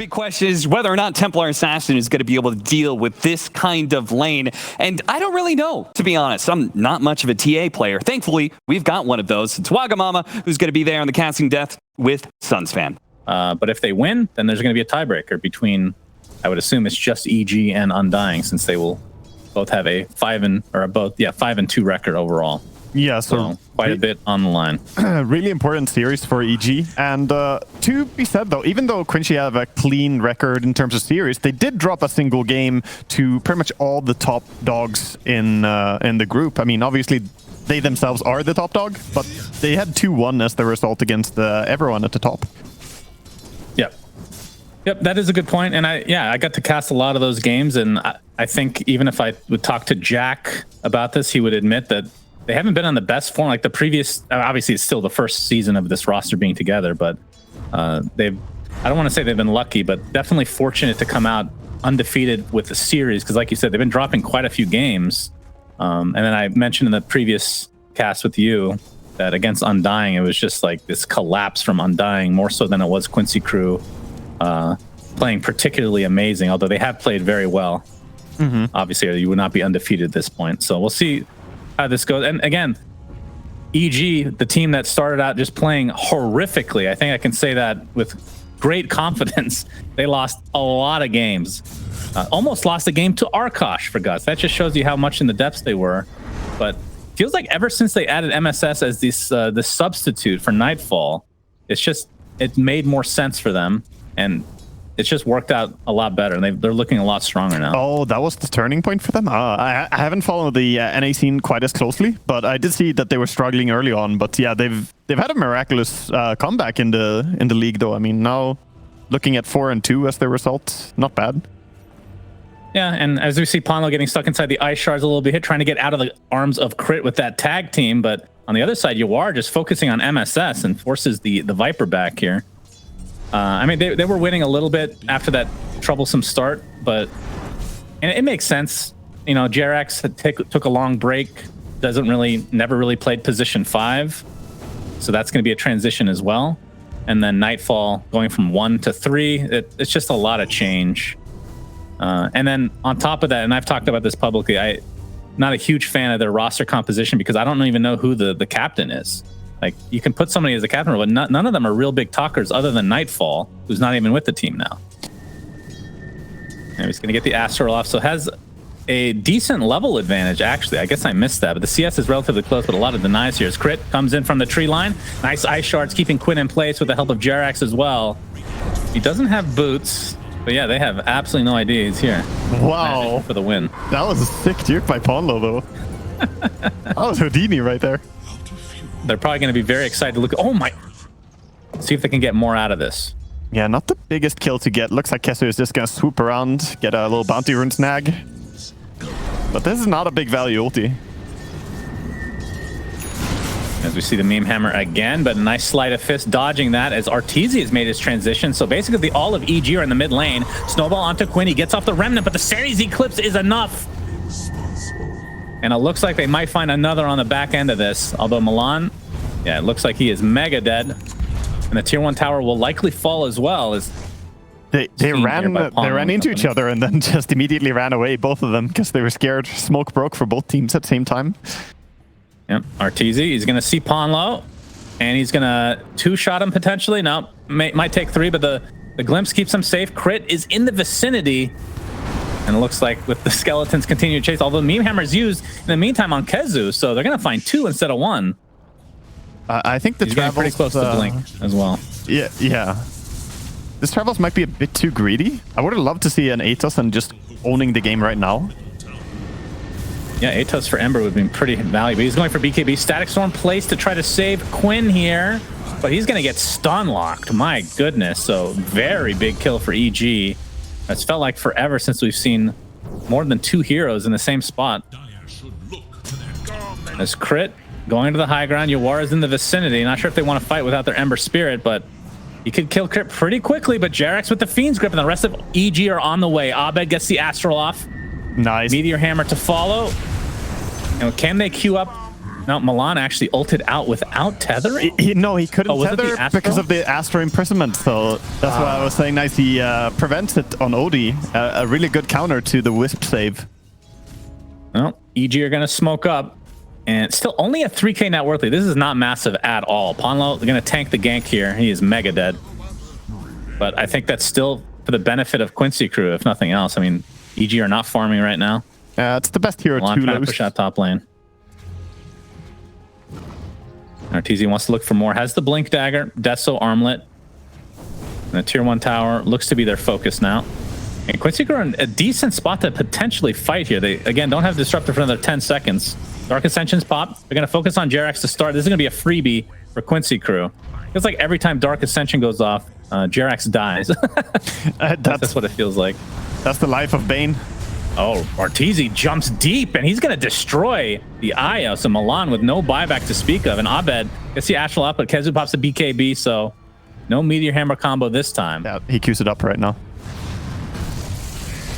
big question is whether or not Templar Assassin is going to be able to deal with this kind of lane. And I don't really know, to be honest. I'm not much of a TA player. Thankfully, we've got one of those. It's Wagamama, who's going to be there on the casting death with Sunsfan. But if they win, then there's going to be a tiebreaker between, I would assume it's just EG and Undying, since they will both have a 5-2 record overall. Yeah, so quite a bit on the line. Really important series for EG. And to be said, though, even though Quincy have a clean record in terms of series, they did drop a single game to pretty much all the top dogs in the group. I mean, obviously, they themselves are the top dog, but they had 2-1 as the result against everyone at the top. Yep, that is a good point. And I got to cast a lot of those games, and I think even if I would talk to Jack about this, he would admit that they haven't been on the best form. Like the previous, obviously it's still the first season of this roster being together, but I don't want to say they've been lucky, but definitely fortunate to come out undefeated with the series, because like you said, they've been dropping quite a few games. And then I mentioned in the previous cast with you that against Undying, it was just like this collapse from Undying, more so than it was Quincy Crew playing particularly amazing, although they have played very well. Obviously, you would not be undefeated at this point. So we'll see how this goes. And again, EG, the team that started out just playing horrifically, I think I can say that with great confidence. They lost a lot of games. Almost lost a game to Arkosh, for God's. That just shows you how much in the depths they were. But feels like ever since they added MSS as this substitute for Nightfall, it made more sense for them, and it's just worked out a lot better, and they're looking a lot stronger now. Oh, that was the turning point for them? I haven't followed the NA scene quite as closely, but I did see that they were struggling early on. But yeah, they've had a miraculous comeback in the league, though. I mean, now looking at 4-2 as their result, not bad. Yeah, and as we see Ponlo getting stuck inside the ice shards a little bit, trying to get out of the arms of Crit with that tag team, but on the other side, Yawar just focusing on MSS and forces the Viper back here. I mean, they were winning a little bit after that troublesome start, but and it makes sense. You know, Jerax took a long break, never really played position 5, so that's going to be a transition as well. And then Nightfall going from 1 to 3, it's just a lot of change. And then on top of that, and I've talked about this publicly, I'm not a huge fan of their roster composition because I don't even know who the captain is. Like, you can put somebody as a captain, but none of them are real big talkers other than Nightfall, who's not even with the team now. And he's going to get the Astral off, so has a decent level advantage, actually. I guess I missed that, but the CS is relatively close, but a lot of denies here. As Crit comes in from the tree line. Nice ice shards, keeping Quinn in place with the help of Jerax as well. He doesn't have boots, but yeah, they have absolutely no idea he's here. Wow. For the win. That was a sick juke by Ponlo, though. That was Houdini right there. They're probably going to be very excited to look. Oh my! See if they can get more out of this. Yeah, not the biggest kill to get. Looks like Kessu is just going to swoop around, get a little bounty rune snag. But this is not a big value ulti. As we see the meme hammer again, but a nice sleight of fist dodging that as Arteezy has made his transition. So basically all of EG are in the mid lane. Snowball onto Quinn. He gets off the remnant, but the series eclipse is enough. And it looks like they might find another on the back end of this. Although Milan, yeah, it looks like he is mega dead. And the tier 1 tower will likely fall as well. As they ran into each other and then just immediately ran away, both of them, because they were scared. Smoke broke for both teams at the same time. Yep, Arteezy, he's going to see Ponlo, and he's going to 2-shot him potentially. No, might take 3, but the glimpse keeps him safe. Crit is in the vicinity. And it looks like with the skeletons continue to chase, although meme hammer is used in the meantime on Kezu, so they're going to find 2 instead of 1. I think the Travels pretty close to Blink as well. Yeah. This Travels might be a bit too greedy. I would have loved to see an Atos and just owning the game right now. Yeah, Atos for Ember would be pretty valuable. He's going for BKB. Static Storm placed to try to save Quinn here, but he's going to get stun locked. My goodness. So very big kill for EG. It's felt like forever since we've seen more than 2 heroes in the same spot. As Crit going to the high ground. Yawar is in the vicinity. Not sure if they want to fight without their Ember Spirit, but he could kill Crit pretty quickly. But Jerax with the Fiend's Grip, and the rest of EG are on the way. ABED gets the Astral off. Nice. Meteor Hammer to follow. And can they queue up Now, Milan actually ulted out without tethering? No, he couldn't was it the tether Astro? because of the Astro imprisonment. So that's why I was saying nice. He prevents it on Odie. A really good counter to the Wisp save. Well, EG are going to smoke up. And still only a 3k net worth lead. This is not massive at all. Ponlo going to tank the gank here. He is mega dead. But I think that's still for the benefit of Quincy crew, if nothing else. I mean, EG are not farming right now. It's the best hero Milan to trying to lose. push out top lane. Arteezy wants to look for more. Has the Blink Dagger, Deso Armlet. And the tier 1 tower looks to be their focus now. And Quincy crew are in a decent spot to potentially fight here. They, again, don't have Disruptor for another 10 seconds. Dark Ascension's pop. They're going to focus on Jerax to start. This is going to be a freebie for Quincy crew. It's like every time Dark Ascension goes off, Jerax dies. That's what it feels like. That's the life of Bane. Oh, Arteezy jumps deep, and he's going to destroy the Io. So Milan with no buyback to speak of. And Abed gets the Astral up, but Kezu pops the BKB, so no Meteor Hammer combo this time. Yeah, he queues it up right now.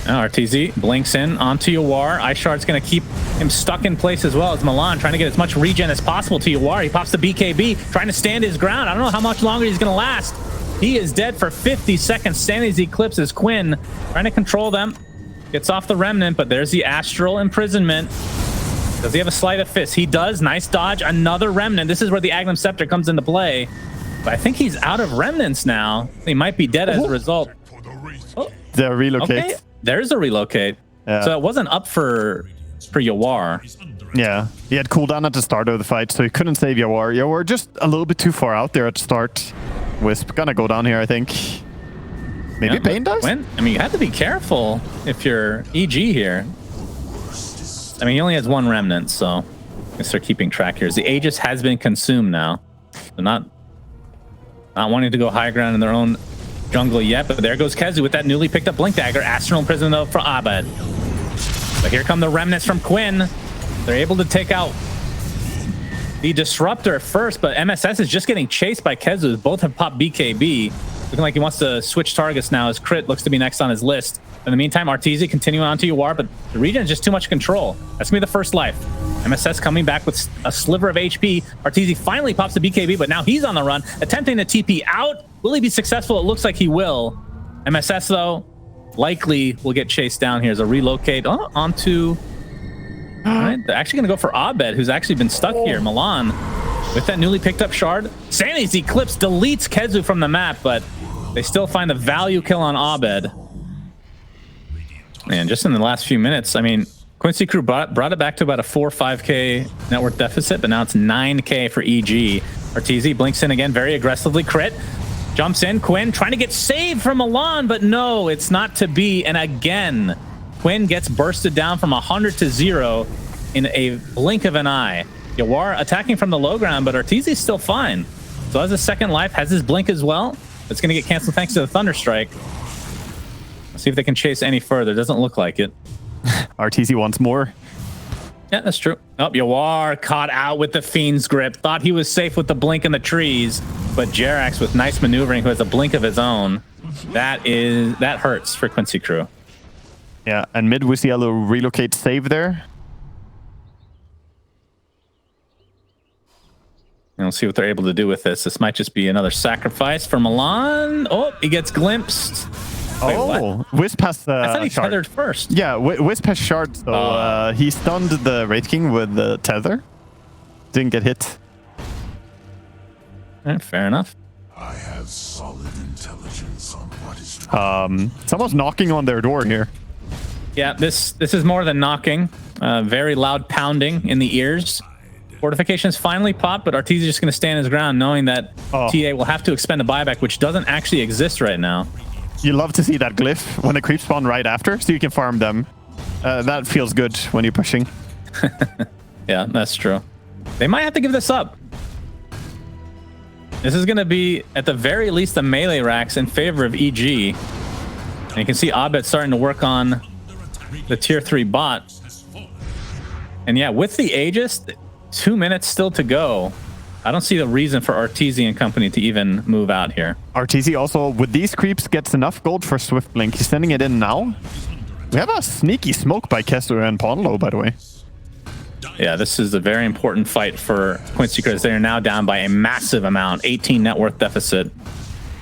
Now Arteezy blinks in onto Yawar. Ice Shard's going to keep him stuck in place as well as Milan trying to get as much regen as possible to Yawar. He pops the BKB, trying to stand his ground. I don't know how much longer he's going to last. He is dead for 50 seconds. Standing as he eclipses Quinn, trying to control them. Gets off the Remnant, but there's the Astral Imprisonment. Does he have a Sleight of Fist? He does. Nice dodge. Another Remnant. This is where the Agnum Scepter comes into play. But I think he's out of Remnants now. He might be dead as a result. Oh, The relocate. okay. There's a relocate. Yeah. So it wasn't up for Yawar. Yeah, he had cooldown at the start of the fight, so he couldn't save Yawar. Yawar just a little bit too far out there at the start. Wisp gonna go down here, I think. Maybe Yeah, Bane does? When? I mean, you have to be careful if you're EG here. I mean, he only has one Remnant, so I guess they're keeping track here. The Aegis has been consumed now. They're not wanting to go high ground in their own jungle yet, but there goes Kezu with that newly picked up Blink Dagger. Astral Imprisonment though for Abed. But here come the Remnants from Quinn. They're able to take out the Disruptor first, but MSS is just getting chased by Kezu. Both have popped BKB. Looking like he wants to switch targets now. His crit looks to be next on his list. In the meantime, Arteezy continuing on to Yawar, but the regen is just too much control. That's going to be the first life. MSS coming back with a sliver of HP. Arteezy finally pops the BKB, but now he's on the run, attempting to TP out. Will he be successful? It looks like he will. MSS, though, likely will get chased down here as a relocate onto... All right, they're actually going to go for Abed, who's actually been stuck here. Milan with that newly picked up shard. Sanity's Eclipse deletes Kezu from the map, but they still find the value kill on Abed. And just in the last few minutes, I mean, Quincy crew brought it back to about a 4 or 5k net worth deficit, but now it's 9k for EG. Arteezy blinks in again very aggressively. Crit. Jumps in. Quinn trying to get saved from Milan, but no, it's not to be. And again, Quinn gets bursted down from 100 to 0 in a blink of an eye. Yawar attacking from the low ground, but Arteezy's still fine. So has a second life, has his blink as well. It's going to get canceled thanks to the Thunderstrike. Let's see if they can chase any further. Doesn't look like it. Arteezy wants more. Yeah, that's true. Oh, Yawar caught out with the Fiend's Grip. Thought he was safe with the blink in the trees, but Jerax with nice maneuvering, who has a blink of his own. That hurts for Quincy crew. Yeah, and mid with yellow relocate save there. And we'll see what they're able to do with this. This might just be another sacrifice for Milan. Oh, he gets glimpsed. Wait, what? Wisp has I thought he shard. tethered first. Yeah, Wisp has shard, so he stunned the Wraith King with the tether. Didn't get hit. All right, fair enough. I have solid intelligence on what is true. Someone's knocking on their door here. Yeah, this is more than knocking. Very loud pounding in the ears. Fortifications finally popped, but Arteezy just going to stand his ground, knowing that TA will have to expend a buyback, which doesn't actually exist right now. You love to see that glyph when the creeps spawn right after, so you can farm them. That feels good when you're pushing. Yeah, that's true. They might have to give this up. This is going to be, at the very least, the melee racks in favor of EG. And you can see Abed starting to work on the tier 3 bot. And yeah, with the Aegis, 2 minutes still to go. I don't see the reason for Arteezy and company to even move out here. Arteezy also, with these creeps, gets enough gold for Swift Blink. He's sending it in now. We have a sneaky smoke by Kessler and Ponlo, by the way. Yeah, this is a very important fight for Quincy because they are now down by a massive amount, 18 net worth deficit.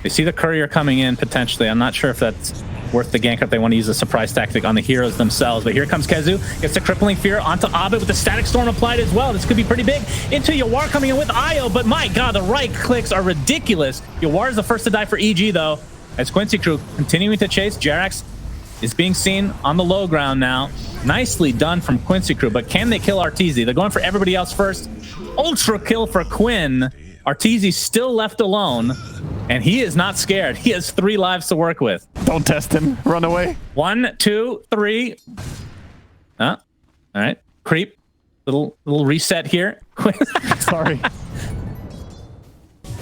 They see the courier coming in potentially. I'm not sure if that's worth the gank up. They want to use a surprise tactic on the heroes themselves. But here comes Kezu. Gets the crippling fear onto ABED with the static storm applied as well. This could be pretty big. Into Yawar coming in with Io, but my god, the right clicks are ridiculous. Yawar is the first to die for EG though. As Quincy Crew continuing to chase, Jerax is being seen on the low ground now. Nicely done from Quincy Crew, but can they kill Arteezy? They're going for everybody else first. Ultra kill for Quinn. Arteezy still left alone, and he is not scared. He has 3 lives to work with. Don't test him. Run away. 1, 2, 3. All right. Creep. Little reset here. Sorry.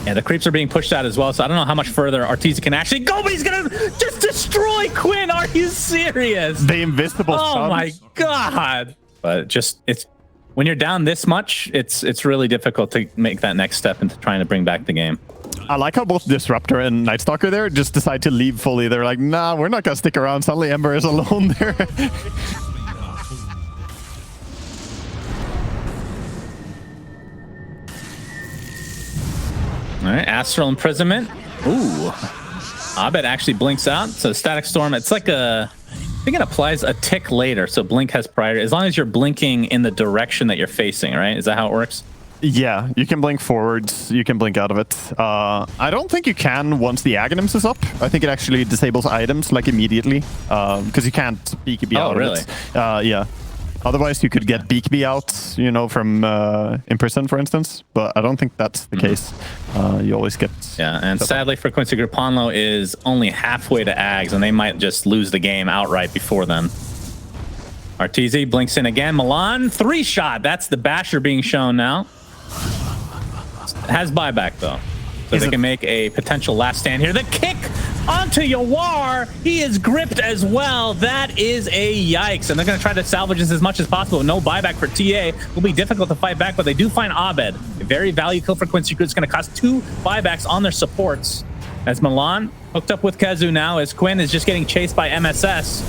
Yeah, the creeps are being pushed out as well, so I don't know how much further Arteezy can actually go, but he's gonna just destroy Quinn. Are you serious? The invisible Oh my god. But just, it's when you're down this much, it's really difficult to make that next step into trying to bring back the game. I like how both Disruptor and Night Stalker there just decide to leave fully. They're like, nah, we're not gonna stick around. Suddenly Ember is alone there. All right, Astral Imprisonment. Ooh. ABED actually blinks out. So Static Storm, it's like a... I think it applies a tick later, so Blink has priority. As long as you're blinking in the direction that you're facing, right? Is that how it works? Yeah, you can blink forwards. You can blink out of it. I don't think you can once the Aghanims is up. I think it actually disables items like immediately because you can't BKB out really? of it. Yeah. Otherwise, you could get BKB out, you know, from Imprison, for instance. But I don't think that's the case. You always get... Yeah, and sadly for Quincy Group, Ponlo is only halfway to Ags, and they might just lose the game outright before then. Arteezy blinks in again. Milan, 3-shot. That's the basher being shown now. Has buyback, though. So they can make a potential last stand here. The kick onto Yawar. He is gripped as well. That is a yikes. And they're going to try to salvage this as much as possible. No buyback for TA. Will be difficult to fight back, but they do find ABED. A very value kill for Quincy Crew. It's going to cost 2 buybacks on their supports. As Milan hooked up with Kezu now, as Quinn is just getting chased by MSS.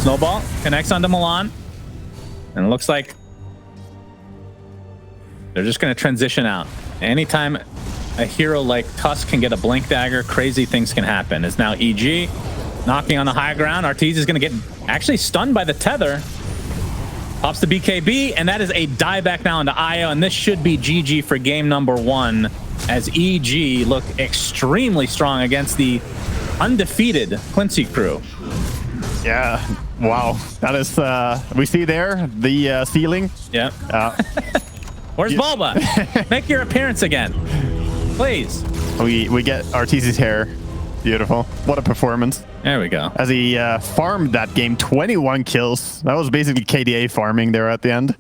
Snowball connects onto Milan. And it looks like they're just going to transition out. Anytime a hero like Tusk can get a blink dagger, crazy things can happen. As now EG knocking on the high ground. Arteezy is going to get actually stunned by the tether. Pops the BKB, and that is a dieback now into Io, and this should be GG for game number 1 as EG look extremely strong against the undefeated Quincy Crew. Yeah, wow. That is, we see there the ceiling. Yeah. Where's Bulba? Make your appearance again, please. We get Arteezy's hair. Beautiful. What a performance. There we go. As he farmed that game, 21 kills. That was basically KDA farming there at the end.